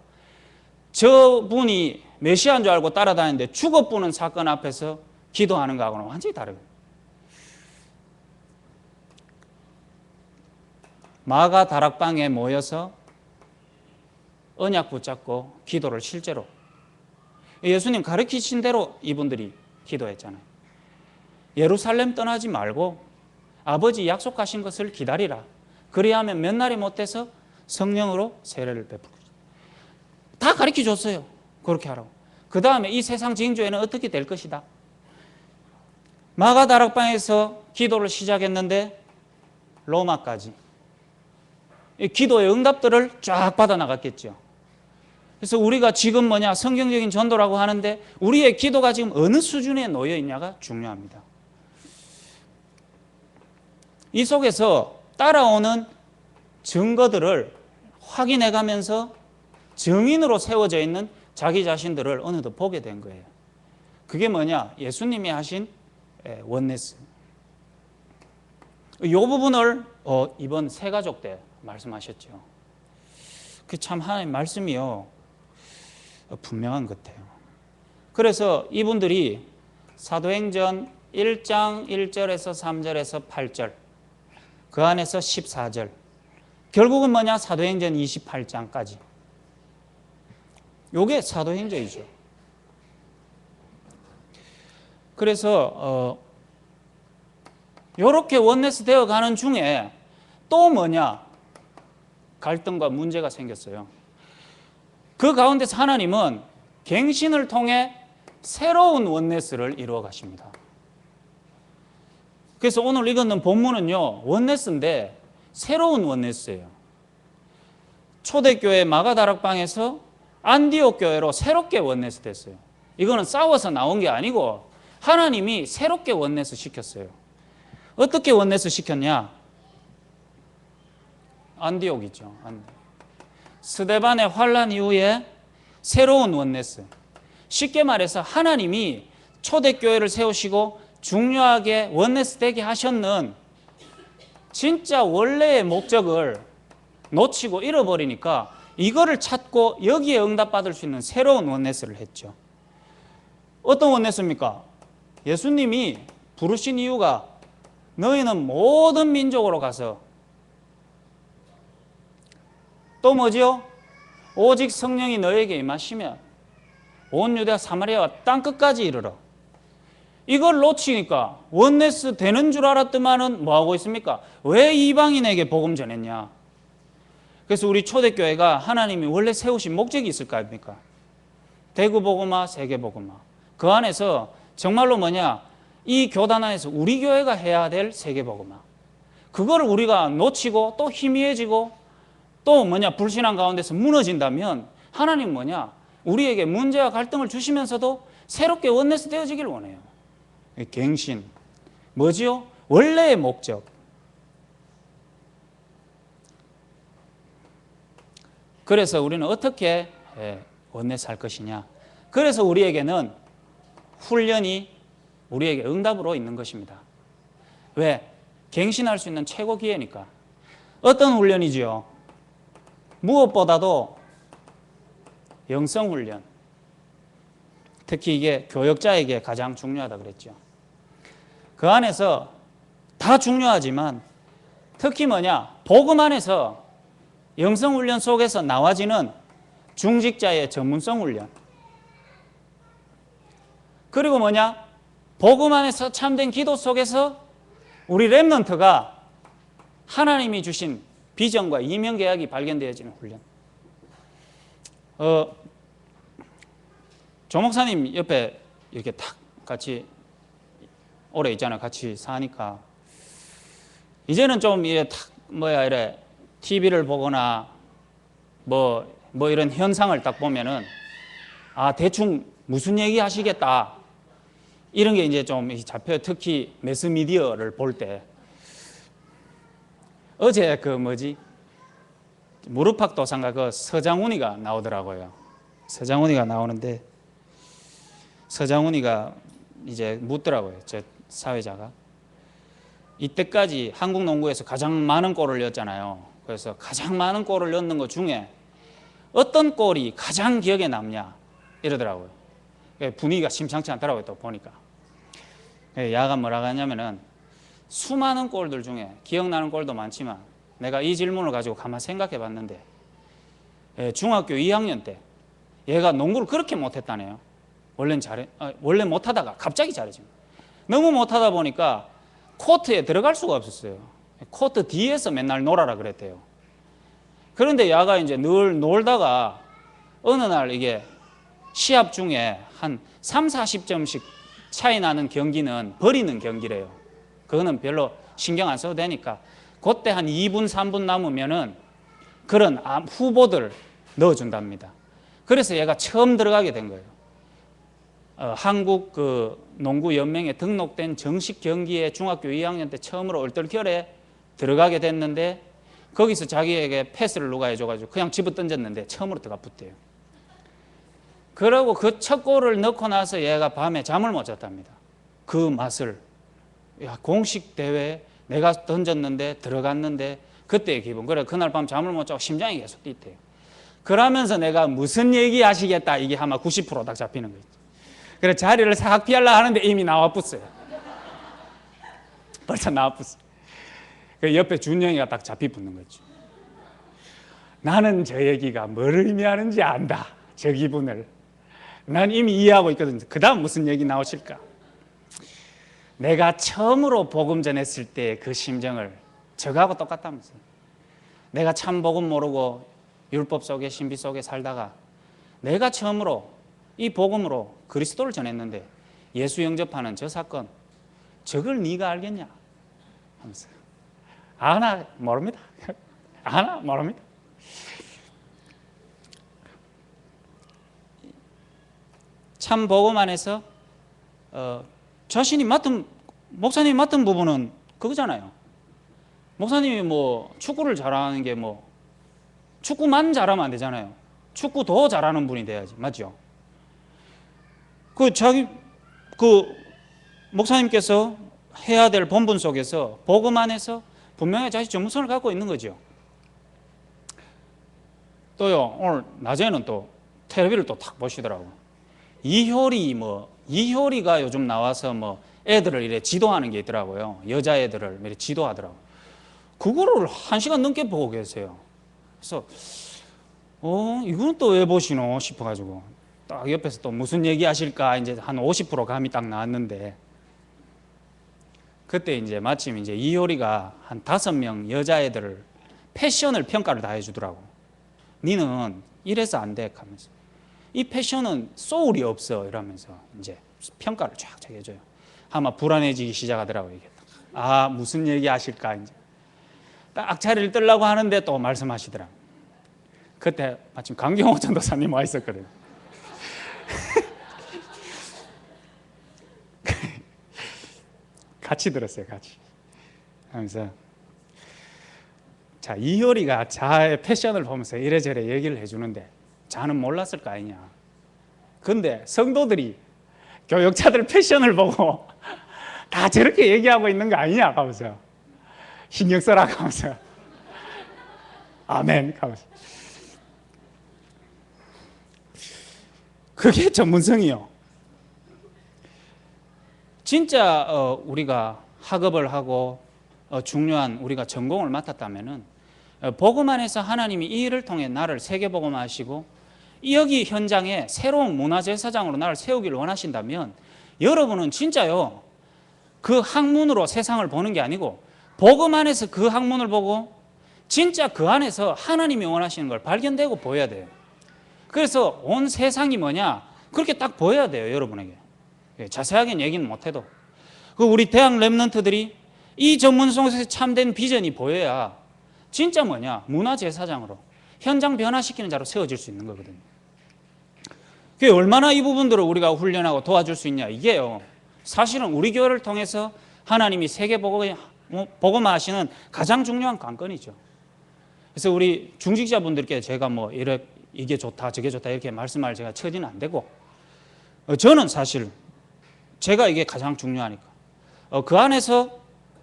저분이 메시아인 줄 알고 따라다니는데 죽어보는 사건 앞에서 기도하는 거하고는 완전히 다르거든요. 마가 다락방에 모여서 언약 붙잡고 기도를 실제로 예수님 가르치신 대로 이분들이 기도했잖아요. 예루살렘 떠나지 말고 아버지 약속하신 것을 기다리라. 그리하면 몇 날이 못 돼서 성령으로 세례를 베풀 것이다. 다 가르쳐 줬어요. 그렇게 하라고. 그 다음에 이 세상 징조에는 어떻게 될 것이다. 마가 다락방에서 기도를 시작했는데 로마까지 기도의 응답들을 쫙 받아 나갔겠죠. 그래서 우리가 지금 성경적인 전도라고 하는데 우리의 기도가 지금 어느 수준에 놓여 있냐가 중요합니다. 이 속에서 따라오는 증거들을 확인해 가면서 증인으로 세워져 있는 자기 자신들을 어느덧 보게 된 거예요. 그게 예수님이 하신 원네스. 이 부분을 이번 새가족 때 말씀하셨죠. 그 참 하나님 말씀이요 분명한 것 같아요. 그래서 이분들이 사도행전 1장 1절에서 3절에서 8절 그 안에서 14절 결국은 사도행전 28장까지 요게 사도행전이죠. 그래서 이렇게 원네스 되어가는 중에 또 갈등과 문제가 생겼어요. 그 가운데서 하나님은 갱신을 통해 새로운 원네스를 이루어 가십니다. 그래서 오늘 읽었는 본문은요 원네스인데 새로운 원네스예요. 초대교회 마가다락방에서 안디옥 교회로 새롭게 원네스 됐어요. 이거는 싸워서 나온 게 아니고 하나님이 새롭게 원네스 시켰어요. 어떻게 원네스 시켰냐? 안디옥이죠. 스데반의 환란 이후에 새로운 원네스. 쉽게 말해서 하나님이 초대교회를 세우시고 중요하게 원네스 되게 하셨는 진짜 원래의 목적을 놓치고 잃어버리니까 이거를 찾고 여기에 응답받을 수 있는 새로운 원네스를 했죠. 어떤 원네스입니까? 예수님이 부르신 이유가 너희는 모든 민족으로 가서 또 뭐지요? 오직 성령이 너에게 임하시면 온 유대와 사마리아와 땅끝까지 이르러. 이걸 놓치니까 원네스 되는 줄 알았더만은 뭐하고 있습니까? 왜 이방인에게 복음 전했냐? 그래서 우리 초대교회가 하나님이 원래 세우신 목적이 있을 거 아닙니까? 대구복음화, 세계복음화. 그 안에서 정말로 이 교단 안에서 우리 교회가 해야 될 세계복음화. 그거를 우리가 놓치고 또 희미해지고 또 불신앙 가운데서 무너진다면 하나님 우리에게 문제와 갈등을 주시면서도 새롭게 원네스 되어지길 원해요. 갱신. 뭐지요? 원래의 목적. 그래서 우리는 어떻게 원네스 할 것이냐. 그래서 우리에게는 훈련이 우리에게 응답으로 있는 것입니다. 왜? 갱신할 수 있는 최고 기회니까. 어떤 훈련이지요? 무엇보다도 영성훈련. 특히 이게 교역자에게 가장 중요하다 그랬죠. 그 안에서 다 중요하지만 특히 복음 안에서 영성훈련 속에서 나와지는 중직자의 전문성훈련. 그리고 복음 안에서 참된 기도 속에서 우리 렘넌트가 하나님이 주신 비전과 이명계약이 발견되어지는 훈련. 조 목사님 옆에 이렇게 탁 같이 오래 있잖아요. 같이 사니까 이제는 좀 이래 탁 이래 TV를 보거나 뭐 이런 현상을 딱 보면은 대충 무슨 얘기 하시겠다 이런 게 이제 좀 잡혀요. 특히 매스미디어를 볼 때. 어제 무릎팍도상가 그 서장훈이가 나오더라고요. 서장훈이가 나오는데 서장훈이가 이제 묻더라고요. 저 사회자가 이때까지 한국 농구에서 가장 많은 골을 넣었잖아요. 그래서 가장 많은 골을 넣는 것 중에 어떤 골이 가장 기억에 남냐 이러더라고요. 분위기가 심상치 않더라고요. 또 보니까 야가 뭐라고 하냐면은 수많은 골들 중에 기억나는 골도 많지만 내가 이 질문을 가지고 가만 생각해 봤는데 중학교 2학년 때 얘가 농구를 그렇게 못했다네요. 원래 못하다가 갑자기 잘해집니다. 너무 못하다 보니까 코트에 들어갈 수가 없었어요. 코트 뒤에서 맨날 놀아라 그랬대요. 그런데 야가 이제 늘 놀다가 어느 날 이게 시합 중에 한 3, 40점씩 차이 나는 경기는 버리는 경기래요. 그거는 별로 신경 안 써도 되니까 그때 한 2분, 3분 남으면은 그런 후보들 넣어준답니다. 그래서 얘가 처음 들어가게 된 거예요. 한국 농구 연맹에 등록된 정식 경기에 중학교 2학년 때 처음으로 얼떨결에 들어가게 됐는데 거기서 자기에게 패스를 누가 해줘가지고 그냥 집어 던졌는데 처음으로 들어가 붙대요. 그러고 그 첫 골을 넣고 나서 얘가 밤에 잠을 못 잤답니다. 그 맛을 공식 대회에 내가 던졌는데 들어갔는데 그때의 기분. 그래 그날 밤 잠을 못 자고 심장이 계속 뛰대요. 그러면서 내가 무슨 얘기 하시겠다 이게 아마 90% 딱 잡히는 거죠. 그래 자리를 싹 피하려고 하는데 이미 나와 붙어요. 벌써 나와 붙어요. 그 옆에 준영이가 딱 잡히 붙는 거죠. 나는 저 얘기가 뭘 의미하는지 안다. 저 기분을. 난 이미 이해하고 있거든요. 그 다음 무슨 얘기 나오실까? 내가 처음으로 복음 전했을 때 그 심정을 저하고 똑같다면서요. 내가 참 복음 모르고 율법 속에 신비 속에 살다가 내가 처음으로 이 복음으로 그리스도를 전했는데 예수 영접하는 저 사건 저걸 네가 알겠냐 하면서 아나 모릅니다. 아나 모릅니다. 참 복음 안에서 자신이 목사님이 맡은 부분은 그거잖아요. 목사님이 축구를 잘하는 게 축구만 잘하면 안 되잖아요. 축구 더 잘하는 분이 돼야지. 맞죠? 목사님께서 해야 될 본분 속에서 복음 안에서 분명히 자기 전문성을 갖고 있는 거죠. 또요, 오늘 낮에는 또 텔레비를 또 탁 보시더라고요. 이효리가 요즘 나와서 애들을 이렇게 지도하는 게 있더라고요. 여자애들을 이렇게 지도하더라고요. 그거를 1시간 넘게 보고 계세요. 그래서 이거는 또 왜 보시노 싶어가지고 딱 옆에서 또 무슨 얘기 하실까 이제 한 50% 감이 딱 나왔는데 그때 이제 마침 이제 이효리가 한 5명 여자애들을 패션을 평가를 다 해주더라고. 니는 이래서 안 돼 하면서 이 패션은 소울이 없어 이러면서 이제 평가를 쫙 해줘요. 아마 불안해지기 시작하더라고요. 이게 무슨 얘기 하실까 이제 딱 자리를 뜨려고 하는데 또 말씀하시더라고요. 그때 마침 강경호 전도사님 와 있었거든요. 같이 들었어요. 같이 하면서 자 이효리가 자의 패션을 보면서 이래저래 얘기를 해주는데 자는 몰랐을 거 아니냐. 근데 성도들이 교역자들 패션을 보고 다 저렇게 얘기하고 있는 거 아니냐 하면서 신경 써라 하면서 아멘 하면서 그게 전문성이요. 진짜 우리가 학업을 하고 중요한 우리가 전공을 맡았다면은 복음 안에서 하나님이 이 일을 통해 나를 세계복음화하시고 여기 현장에 새로운 문화제사장으로 나를 세우기를 원하신다면 여러분은 진짜요 그 학문으로 세상을 보는 게 아니고 복음 안에서 그 학문을 보고 진짜 그 안에서 하나님이 원하시는 걸 발견되고 보여야 돼요. 그래서 온 세상이 뭐냐 그렇게 딱 보여야 돼요, 여러분에게. 자세하게는 얘기는 못해도. 우리 대학 랩런트들이 이 전문성에서 참된 비전이 보여야 진짜 뭐냐, 문화제사장으로 현장 변화시키는 자로 세워질 수 있는 거거든요. 그게 얼마나 이 부분들을 우리가 훈련하고 도와줄 수 있냐, 이게요, 사실은 우리 교회를 통해서 하나님이 세계 복음화 하시는 가장 중요한 관건이죠. 그래서 우리 중직자분들께 제가 이게 좋다 저게 좋다 이렇게 말씀할 제가 처지는 안 되고, 저는 사실 제가 이게 가장 중요하니까 그 안에서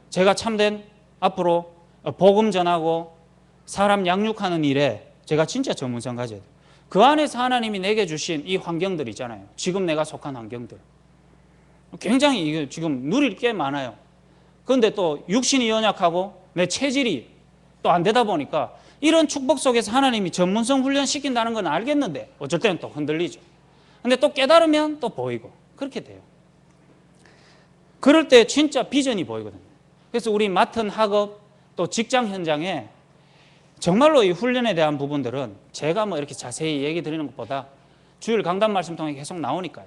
제가 참된 앞으로 복음 전하고 사람 양육하는 일에 제가 진짜 전문성 가져야 돼요. 그 안에서 하나님이 내게 주신 이 환경들 있잖아요. 지금 내가 속한 환경들 굉장히 이게 지금 누릴 게 많아요. 그런데 또 육신이 연약하고 내 체질이 또 안 되다 보니까 이런 축복 속에서 하나님이 전문성 훈련시킨다는 건 알겠는데 어쩔 때는 또 흔들리죠. 근데 또 깨달으면 또 보이고 그렇게 돼요. 그럴 때 진짜 비전이 보이거든요. 그래서 우리 맡은 학업 또 직장 현장에 정말로 이 훈련에 대한 부분들은 제가 이렇게 자세히 얘기 드리는 것보다 주일 강단 말씀 통해 계속 나오니까요.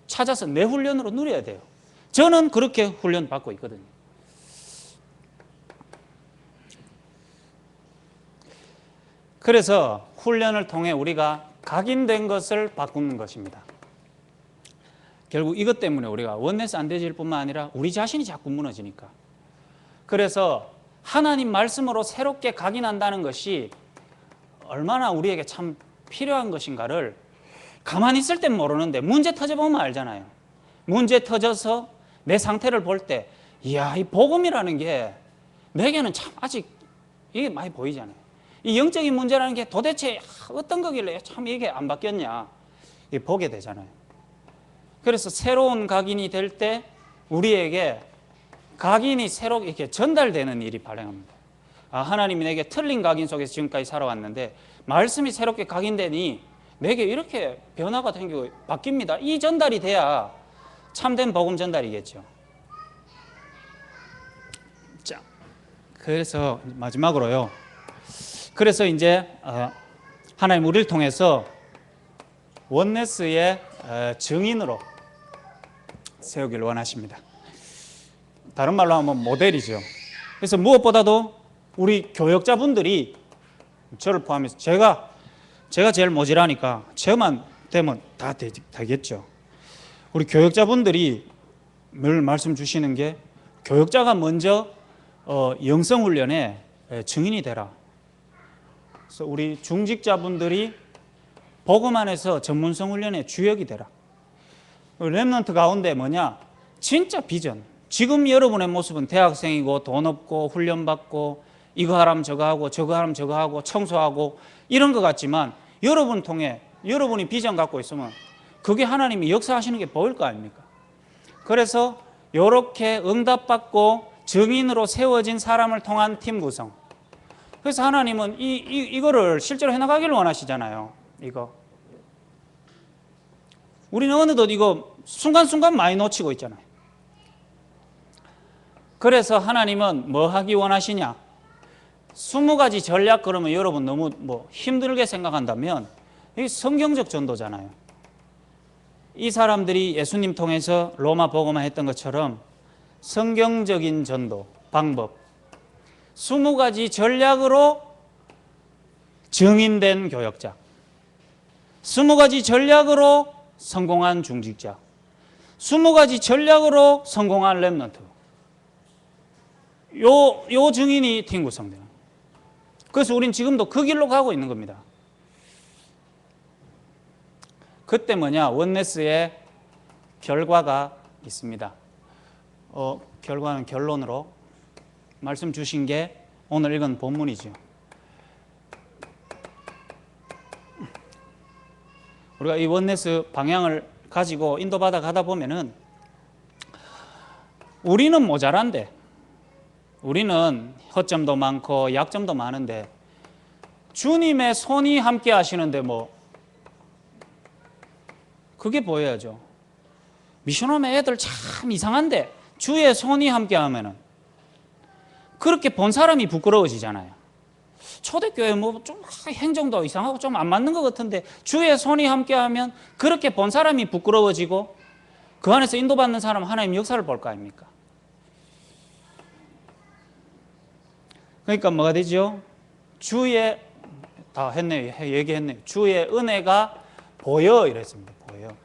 찾아서 내 훈련으로 누려야 돼요. 저는 그렇게 훈련 받고 있거든요. 그래서 훈련을 통해 우리가 각인된 것을 바꾸는 것입니다. 결국 이것 때문에 우리가 원내스 안 되질 뿐만 아니라 우리 자신이 자꾸 무너지니까. 그래서 하나님 말씀으로 새롭게 각인한다는 것이 얼마나 우리에게 참 필요한 것인가를 가만히 있을 땐 모르는데 문제 터져보면 알잖아요. 문제 터져서 내 상태를 볼 때 이야, 이 복음이라는 게 내게는 참 아직 이게 많이 보이잖아요. 이 영적인 문제라는 게 도대체 어떤 거길래 참 이게 안 바뀌었냐 보게 되잖아요. 그래서 새로운 각인이 될 때 우리에게 각인이 새롭게 이렇게 전달되는 일이 발생합니다. 하나님이 내게 틀린 각인 속에서 지금까지 살아왔는데 말씀이 새롭게 각인되니 내게 이렇게 변화가 생기고 바뀝니다. 이 전달이 돼야 참된 복음 전달이겠죠. 자, 그래서 마지막으로요. 그래서 이제 하나님 우리를 통해서 원네스의 증인으로 세우기를 원하십니다. 다른 말로 하면 모델이죠. 그래서 무엇보다도 우리 교역자분들이 저를 포함해서 제가 제일 모질하니까 저만 되면 다 되겠죠. 우리 교역자분들이 늘 말씀 주시는 게 교역자가 먼저 영성훈련에 증인이 되라. 그래서 우리 중직자분들이 복음 안에서 전문성 훈련의 주역이 되라. 렘넌트 가운데 뭐냐? 진짜 비전. 지금 여러분의 모습은 대학생이고 돈 없고 훈련받고 이거 하라면 저거 하고 저거 하라면 저거 하고 청소하고 이런 것 같지만 여러분 통해 여러분이 비전 갖고 있으면 그게 하나님이 역사하시는 게 보일 거 아닙니까? 그래서 이렇게 응답받고 증인으로 세워진 사람을 통한 팀 구성. 그래서 하나님은 이거를 실제로 해나가기를 원하시잖아요. 이거. 우리는 어느덧 이거 순간순간 많이 놓치고 있잖아요. 그래서 하나님은 뭐 하기 원하시냐? 20가지 전략 그러면 여러분 너무 힘들게 생각한다면 이게 성경적 전도잖아요. 이 사람들이 예수님 통해서 로마 복음화 했던 것처럼 성경적인 전도 방법 20가지 전략으로 증인된 교역자, 20가지 전략으로 성공한 중직자, 20가지 전략으로 성공한 렘넌트. 요 증인이 팀 구성돼요. 그래서 우린 지금도 그 길로 가고 있는 겁니다. 그때 뭐냐? 원네스의 결과가 있습니다. 결과는 결론으로 말씀 주신 게 오늘 읽은 본문이죠. 우리가 이 원네스 방향을 가지고 인도받아 가다 보면은 우리는 모자란데, 우리는 허점도 많고 약점도 많은데 주님의 손이 함께 하시는데 그게 보여야죠. 미션홈의 애들 참 이상한데 주의 손이 함께 하면은 그렇게 본 사람이 부끄러워지잖아요. 초대교회 뭐 좀 행정도 이상하고 좀 안 맞는 것 같은데 주의 손이 함께하면 그렇게 본 사람이 부끄러워지고 그 안에서 인도받는 사람은 하나님 역사를 볼 거 아닙니까? 그러니까 뭐가 되죠? 주의 다 했네요. 얘기했네요. 주의 은혜가 보여 이랬습니다. 보여.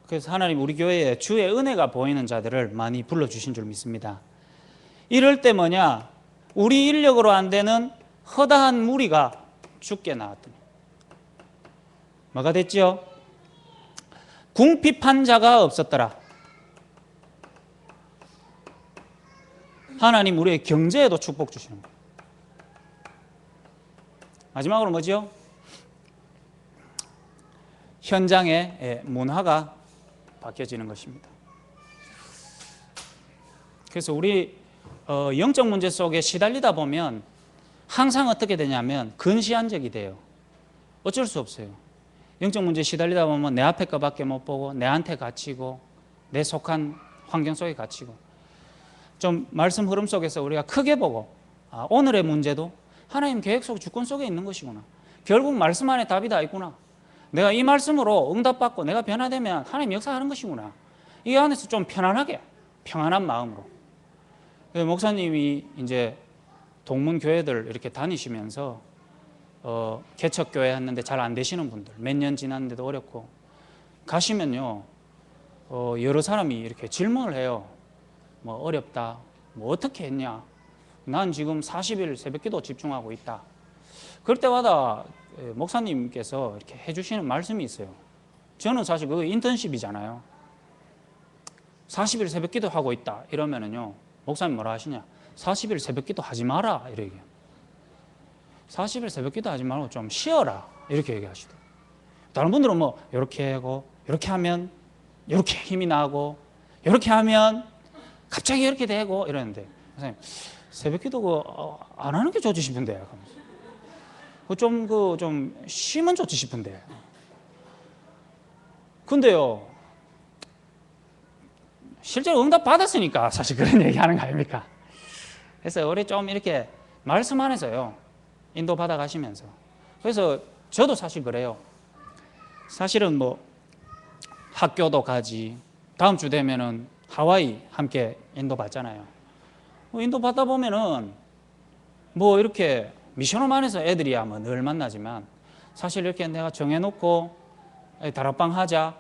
그래서 하나님 우리 교회에 주의 은혜가 보이는 자들을 많이 불러주신 줄 믿습니다. 이럴 때 뭐냐? 우리 인력으로 안 되는 허다한 무리가 죽게 나왔더니 뭐가 됐죠? 궁핍한 자가 없었더라. 하나님 우리의 경제에도 축복 주시는 거예요. 마지막으로 뭐죠? 현장의 문화가 바뀌어지는 것입니다. 그래서 우리 영적 문제 속에 시달리다 보면 항상 어떻게 되냐면 근시안적이 돼요. 어쩔 수 없어요. 영적 문제에 시달리다 보면 내 앞에 거밖에 못 보고 내한테 갇히고 내 속한 환경 속에 갇히고 좀 말씀 흐름 속에서 우리가 크게 보고 오늘의 문제도 하나님 계획 속 주권 속에 있는 것이구나. 결국 말씀 안에 답이 다 있구나. 내가 이 말씀으로 응답받고 내가 변화되면 하나님 역사하는 것이구나. 이 안에서 좀 편안하게 평안한 마음으로 목사님이 이제 동문 교회들 이렇게 다니시면서 개척교회 했는데 잘 안 되시는 분들 몇 년 지났는데도 어렵고 가시면요 여러 사람이 이렇게 질문을 해요. 뭐 어렵다. 뭐 어떻게 했냐. 난 지금 40일 새벽기도 집중하고 있다. 그럴 때마다 목사님께서 이렇게 해주시는 말씀이 있어요. 저는 사실 그거 인턴십이잖아요. 40일 새벽기도 하고 있다. 이러면은요 목사님 뭐라 하시냐. 40일 새벽기도 하지 마라. 이렇게. 40일 새벽기도 하지 말고 좀 쉬어라. 이렇게 얘기하시더라고요. 다른 분들은 뭐 이렇게 하고 이렇게 하면 이렇게 힘이 나고 이렇게 하면 갑자기 이렇게 되고 이러는데 목사님 새벽기도 안 하는 게 좋지 싶은데 좀 쉬면 좋지 싶은데 근데요 실제로 응답 받았으니까 사실 그런 얘기하는 거 아닙니까? 그래서 우리 좀 이렇게 말씀 안에서요 인도 받아 가시면서 그래서 저도 사실 그래요. 사실은 뭐 학교도 가지 다음 주 되면은 하와이 함께 인도 받잖아요. 인도 받다 보면은 뭐 이렇게 미션홈 안에서 애들이야 뭐 늘 만나지만 사실 이렇게 내가 정해놓고 다락방 하자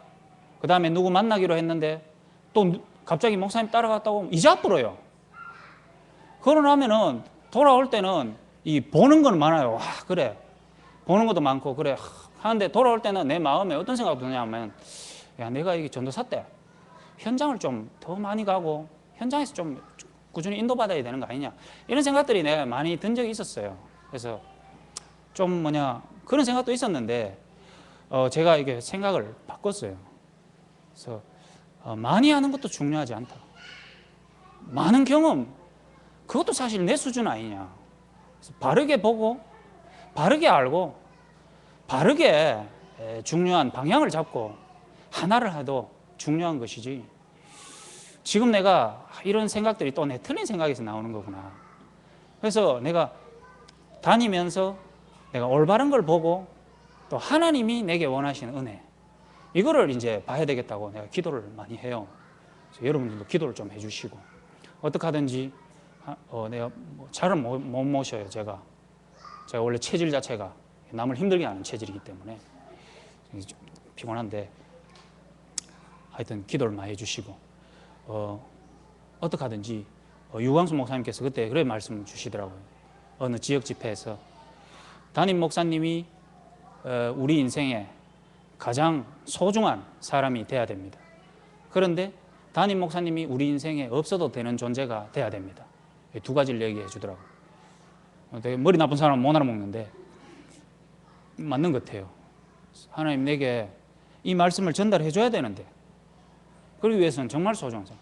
그 다음에 누구 만나기로 했는데 또 갑자기 목사님 따라갔다고 하면 이제 앞으로요. 그러고 나면은 돌아올 때는 이 보는 건 많아요. 와 그래 보는 것도 많고 그래 하는데 돌아올 때는 내 마음에 어떤 생각이 드냐면 야 내가 이게 전도사 때 현장을 좀 더 많이 가고 현장에서 좀 꾸준히 인도받아야 되는 거 아니냐 이런 생각들이 내가 많이 든 적이 있었어요. 그래서 좀 그런 생각도 있었는데 제가 이게 생각을 바꿨어요. 그래서 많이 하는 것도 중요하지 않다. 많은 경험 그것도 사실 내 수준 아니냐. 그래서 바르게 보고 바르게 알고 바르게 중요한 방향을 잡고 하나를 해도 중요한 것이지 지금 내가 이런 생각들이 또 내 틀린 생각에서 나오는 거구나. 그래서 내가 다니면서 내가 올바른 걸 보고 또 하나님이 내게 원하시는 은혜 이거를 이제 봐야 되겠다고 내가 기도를 많이 해요. 그래서 여러분들도 기도를 좀 해주시고 어떻게 하든지 내가 잘은 못 모셔요. 제가 원래 체질 자체가 남을 힘들게 하는 체질이기 때문에 좀 피곤한데 하여튼 기도를 많이 해주시고 어떻게 하든지 유광수 목사님께서 그때 그런 말씀을 주시더라고요. 어느 지역 집회에서 담임 목사님이 우리 인생에 가장 소중한 사람이 돼야 됩니다. 그런데 담임 목사님이 우리 인생에 없어도 되는 존재가 돼야 됩니다. 두 가지를 얘기해 주더라고요. 되게 머리 나쁜 사람은 못 알아먹는데 맞는 것 같아요. 하나님 내게 이 말씀을 전달해 줘야 되는데 그러기 위해서는 정말 소중한 사람.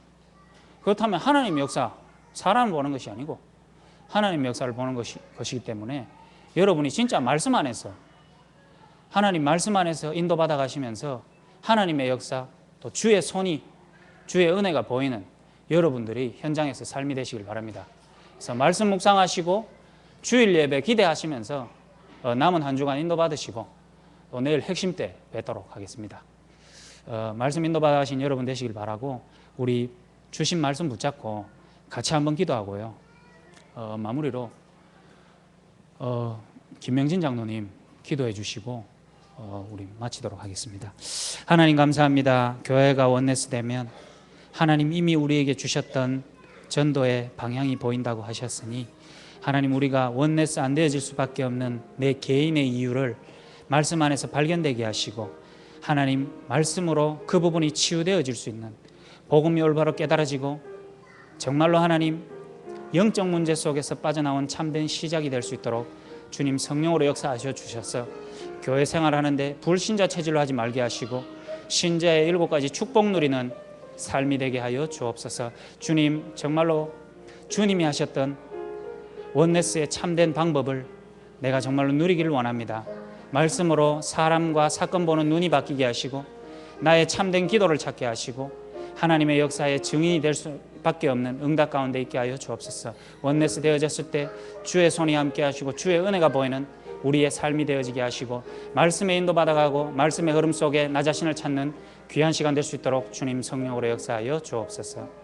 그렇다면 하나님의 역사, 사람을 보는 것이 아니고 하나님의 역사를 보는 것이기 때문에 여러분이 진짜 말씀 안에서 하나님 말씀 안에서 인도받아 가시면서 하나님의 역사 또 주의 손이 주의 은혜가 보이는 여러분들이 현장에서 삶이 되시길 바랍니다. 그래서 말씀 묵상하시고 주일 예배 기대하시면서 남은 한 주간 인도받으시고 또 내일 핵심 때 뵙도록 하겠습니다. 말씀 인도받으신 여러분 되시길 바라고 우리 주신 말씀 붙잡고 같이 한번 기도하고요. 마무리로 김명진 장로님 기도해 주시고 우리 마치도록 하겠습니다. 하나님 감사합니다. 교회가 원네스 되면 하나님 이미 우리에게 주셨던 전도의 방향이 보인다고 하셨으니 하나님 우리가 원네스 안 되어질 수밖에 없는 내 개인의 이유를 말씀 안에서 발견되게 하시고 하나님 말씀으로 그 부분이 치유되어질 수 있는 복음이 올바로 깨달아지고 정말로 하나님 영적 문제 속에서 빠져나온 참된 시작이 될 수 있도록 주님 성령으로 역사하셔 주셔서 교회 생활하는데 불신자 체질로 하지 말게 하시고 신자의 7가지 축복 누리는 삶이 되게 하여 주옵소서. 주님 정말로 주님이 하셨던 원네스의 참된 방법을 내가 정말로 누리기를 원합니다. 말씀으로 사람과 사건 보는 눈이 바뀌게 하시고 나의 참된 기도를 찾게 하시고 하나님의 역사의 증인이 될 수밖에 없는 응답 가운데 있게 하여 주옵소서. 원네스 되어졌을 때 주의 손이 함께 하시고 주의 은혜가 보이는 우리의 삶이 되어지게 하시고 말씀에 인도받아가고 말씀의 흐름 속에 나 자신을 찾는 귀한 시간 될 수 있도록 주님 성령으로 역사하여 주옵소서.